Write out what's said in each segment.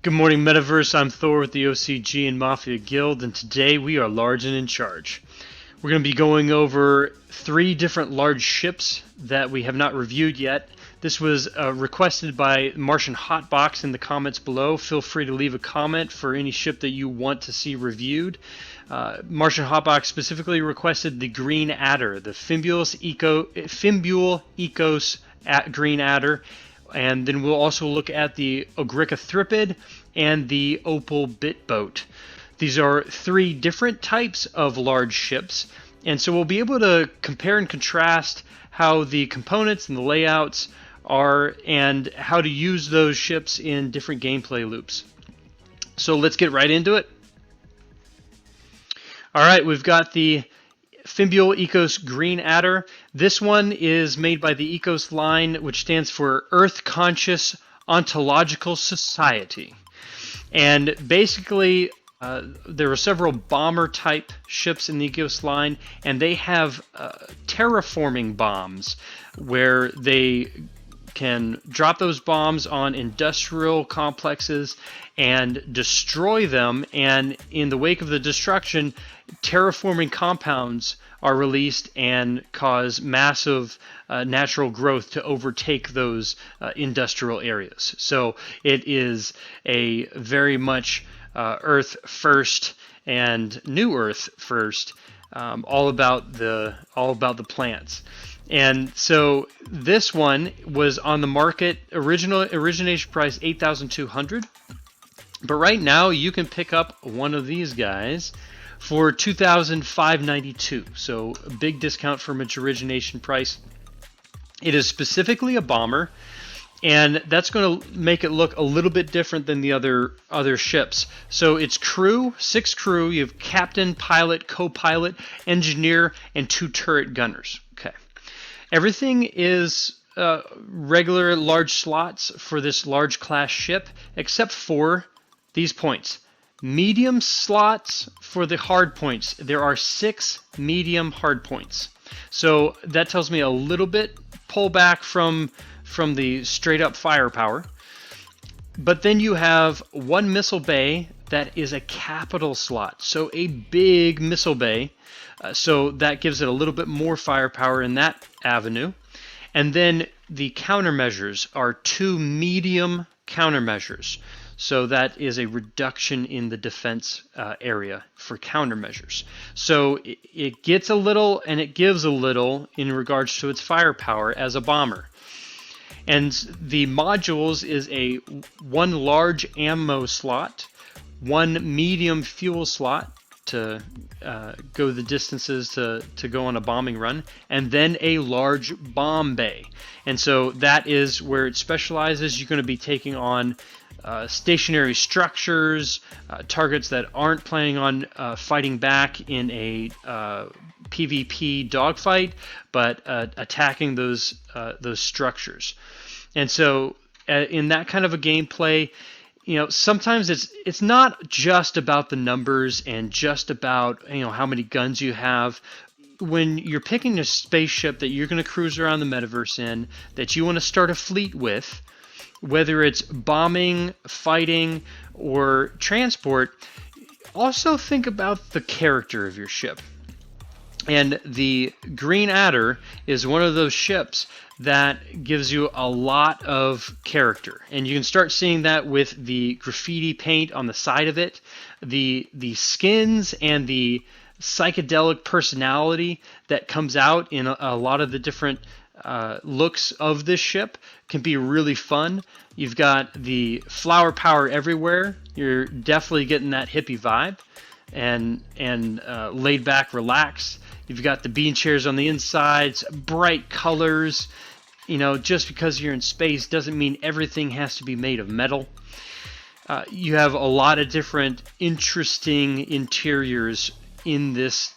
Good morning, Metaverse. I'm Thor with the OCG and Mafia Guild, and today we are large and in charge. We're going to be going over 3 different large ships that we have not reviewed yet. This was requested by Martian Hotbox in the comments below. Feel free to leave a comment for any ship that you want to see reviewed. Martian Hotbox specifically requested the Greenader, the Fimbule Ecos Greenader. And then we'll also look at the Ogrica Thripid and the Opal Bitboat. These are 3 different types of large ships, and so we'll be able to compare and contrast how the components and the layouts are and how to use those ships in different gameplay loops. So let's get right into it. All right, we've got the Fimbule Ecos Greenader. This one is made by the Ecos line, which stands for Earth Conscious Ontological Society. And basically, there are several bomber type ships in the Ecos line, and they have terraforming bombs where they can drop those bombs on industrial complexes and destroy them, and in the wake of the destruction, terraforming compounds are released and cause massive natural growth to overtake those industrial areas. So it is a very much Earth first and New Earth first, all about the plants. And so this one was on the market, origination price $8,200. But right now you can pick up one of these guys for $2,592. So a big discount from its origination price. It is specifically a bomber, and that's going to make it look a little bit different than the other ships. So it's crew, 6 crew. You have captain, pilot, co-pilot, engineer, and 2 turret gunners. Okay. Everything is regular large slots for this large class ship, except for these points. Medium slots for the hard points. There are 6 medium hard points. So that tells me a little bit pullback from the straight up firepower. But then you have 1 missile bay that is a capital slot. So a big missile bay. So that gives it a little bit more firepower in that avenue. And then the countermeasures are 2 medium countermeasures. So that is a reduction in the defense area for countermeasures. So it gets a little and it gives a little in regards to its firepower as a bomber. And the modules is a 1 large ammo slot, 1 medium fuel slot to go the distances to go on a bombing run, and then a large bomb bay. And so that is where it specializes. You're going to be taking on stationary structures, targets that aren't planning on fighting back in a PvP dogfight, but attacking those structures. And so in that kind of a gameplay, you know, sometimes it's not just about the numbers and just about, you know, how many guns you have. When you're picking a spaceship that you're going to cruise around the metaverse in, that you want to start a fleet with, whether it's bombing, fighting, or transport, also think about the character of your ship. And the Greenader is one of those ships that gives you a lot of character. And you can start seeing that with the graffiti paint on the side of it, the skins and the psychedelic personality that comes out in a lot of the different looks of this ship can be really fun. You've got the flower power everywhere. You're definitely getting that hippie vibe and laid back, relaxed. You've got the bean chairs on the insides, bright colors. You know, just because you're in space doesn't mean everything has to be made of metal. You have a lot of different interesting interiors in this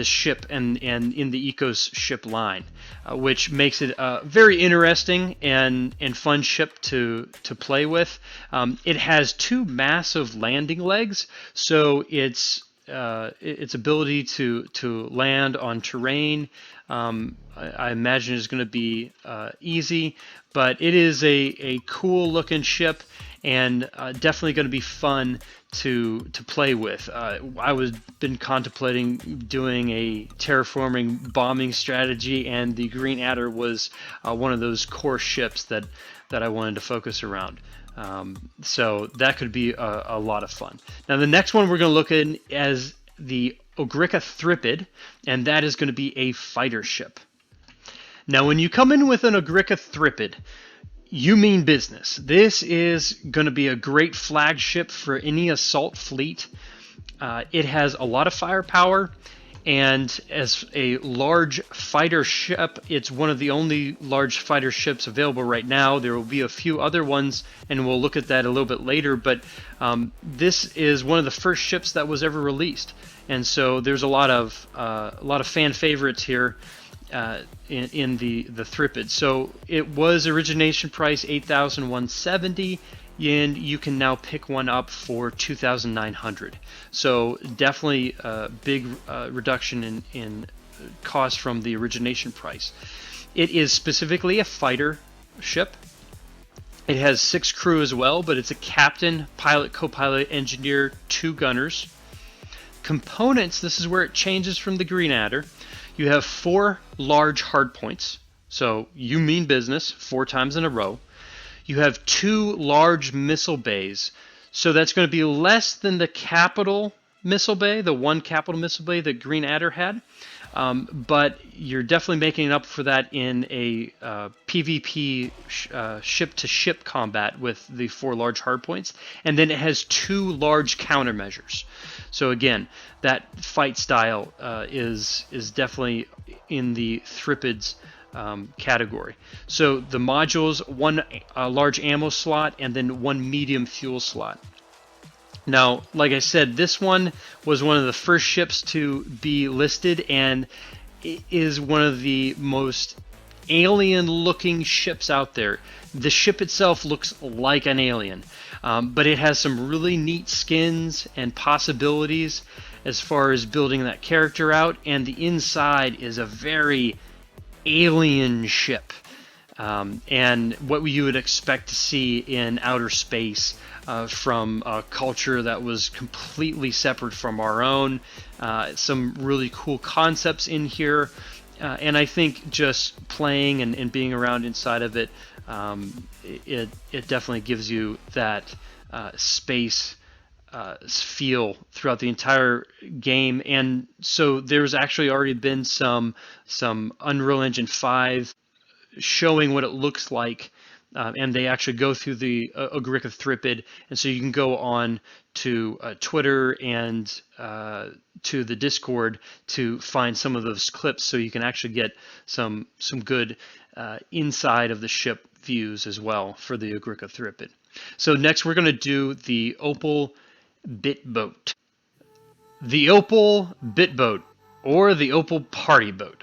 ship and in the Ecos ship line, which makes it a very interesting and fun ship to play with. It has 2 massive landing legs, so its ability to land on terrain I imagine is going to be easy, but it is a cool looking ship, and definitely going to be fun to play with. I was been contemplating doing a terraforming bombing strategy, and the Greenader was one of those core ships that I wanted to focus around. So that could be a lot of fun. Now the next one we're going to look at as the Ogrica Thripid, and that is going to be a fighter ship. Now when you come in with an Ogrica Thripid, you mean business. This is going to be a great flagship for any assault fleet. It has a lot of firepower, and as a large fighter ship, it's one of the only large fighter ships available right now. There will be a few other ones, and we'll look at that a little bit later, but this is one of the first ships that was ever released. And so there's a lot of fan favorites here in the Thripid. So it was origination price $8,170, and you can now pick one up for $2,900. So definitely a big reduction in cost from the origination price. It is specifically a fighter ship. It has 6 crew as well, but it's a captain, pilot, co-pilot, engineer, 2 gunners. Components, this is where it changes from the Greenader. You have 4 large hardpoints, so you mean business 4 times in a row. You have 2 large missile bays, so that's going to be less than the capital missile bay, the 1 capital missile bay that Greenader had, but you're definitely making up for that in a PvP ship-to-ship combat with the 4 large hardpoints. And then it has 2 large countermeasures. So again, that fight style is definitely in the Thripid's category. So the modules, 1 large ammo slot and then 1 medium fuel slot. Now, like I said, this one was one of the first ships to be listed, and it is one of the most alien-looking ships out there. The ship itself looks like an alien, but it has some really neat skins and possibilities as far as building that character out, and the inside is a very alien ship. And what you would expect to see in outer space from a culture that was completely separate from our own. Some really cool concepts in here, and I think just playing and being around inside of it, it definitely gives you that space feel throughout the entire game. And so there's actually already been some Unreal Engine 5 showing what it looks like, and they actually go through the Ogrica Thripid, and so you can go on to Twitter and to the Discord to find some of those clips, so you can actually get some good inside of the ship views as well for the Ogrica Thripid. So next we're going to do the Opal Bitboat. The Opal Bitboat, or the Opal Party Boat.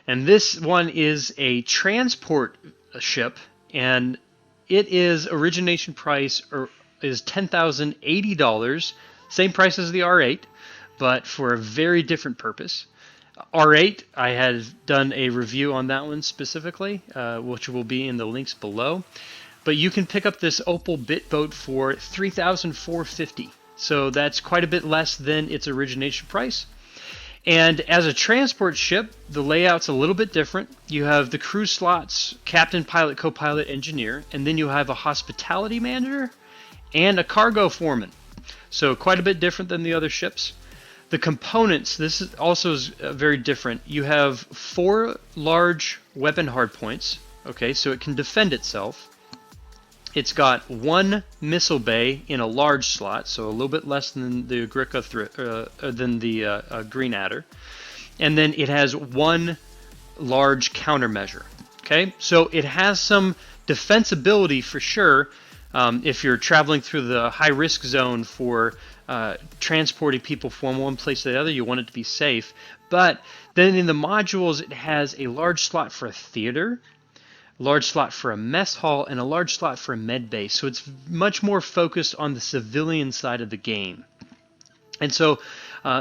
And this one is a transport ship, and it is origination price is $10,080, same price as the R8, but for a very different purpose. R8, I had done a review on that one specifically, which will be in the links below. But you can pick up this Opal Bitboat for $3,450, so that's quite a bit less than its origination price. And as a transport ship, the layout's a little bit different. You have the crew slots, captain, pilot, co-pilot, engineer, and then you have a hospitality manager and a cargo foreman. So quite a bit different than the other ships. The components, this is also very different. You have 4 large weapon hardpoints, okay, so it can defend itself. It's got 1 missile bay in a large slot, so a little bit less than the Greenader, and then it has 1 large countermeasure. Okay, so it has some defensibility for sure. If you're traveling through the high-risk zone for transporting people from one place to the other, you want it to be safe. But then in the modules, it has a large slot for a theater, large slot for a mess hall, and a large slot for a med bay. So it's much more focused on the civilian side of the game. And so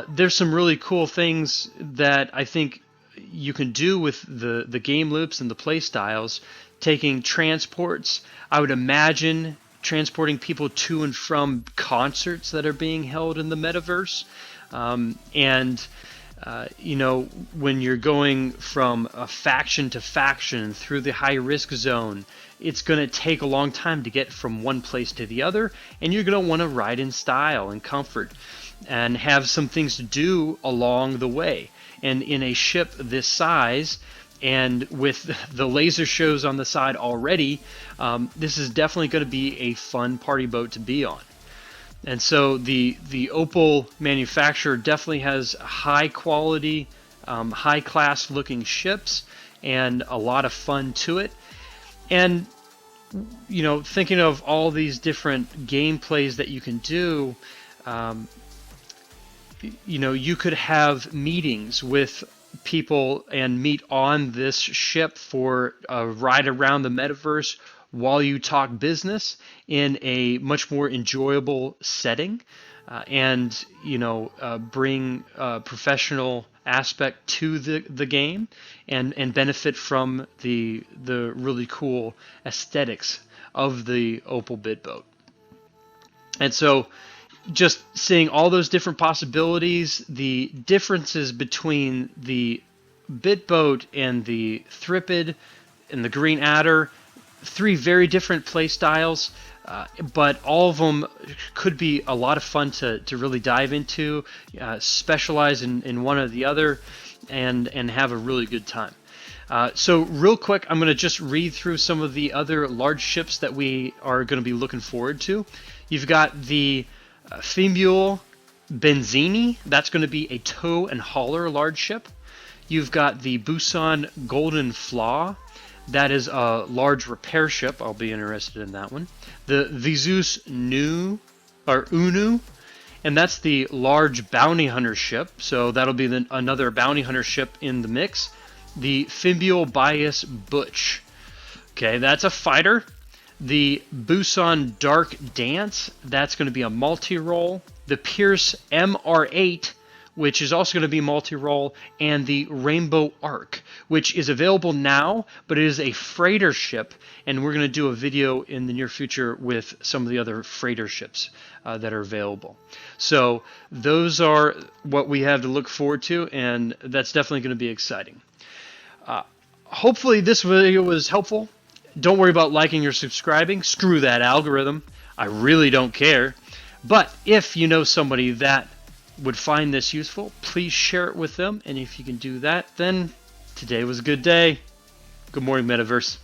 there's some really cool things that I think you can do with the game loops and the play styles, taking transports. I would imagine transporting people to and from concerts that are being held in the metaverse, and when you're going from a faction to faction through the high risk zone, it's going to take a long time to get from one place to the other, and you're going to want to ride in style and comfort and have some things to do along the way. And in a ship this size, and with the laser shows on the side already, this is definitely going to be a fun party boat to be on. And so the Opal manufacturer definitely has high quality, high class looking ships and a lot of fun to it. And thinking of all these different gameplays that you can do, you could have meetings with people and meet on this ship for a ride around the metaverse while you talk business in a much more enjoyable setting, and bring a professional aspect to the game, and benefit from the really cool aesthetics of the Opal Bitboat. And so just seeing all those different possibilities, the differences between the Bitboat and the Thripid and the Greenader, three very different play styles, but all of them could be a lot of fun to really dive into, specialize in one or the other, and have a really good time. So real quick, I'm going to just read through some of the other large ships that we are going to be looking forward to. You've got the Fimbule Benzini. That's going to be a tow and hauler large ship. You've got the Busan Golden Flaw. That is a large repair ship. I'll be interested in that one. The Vizus Unu, and that's the large bounty hunter ship. So that'll be another bounty hunter ship in the mix. The Fimbule Bias Butch. Okay, that's a fighter. The Busan Dark Dance, that's going to be a multi-role. The Pierce MR8, which is also going to be multi-role, and the Rainbow Arc, which is available now, but it is a freighter ship, and we're going to do a video in the near future with some of the other freighter ships that are available. So those are what we have to look forward to, and that's definitely going to be exciting. Hopefully this video was helpful. Don't worry about liking or subscribing. Screw that algorithm. I really don't care. But if you know somebody that would find this useful, please share it with them. And if you can do that, then today was a good day. Good morning, Metaverse.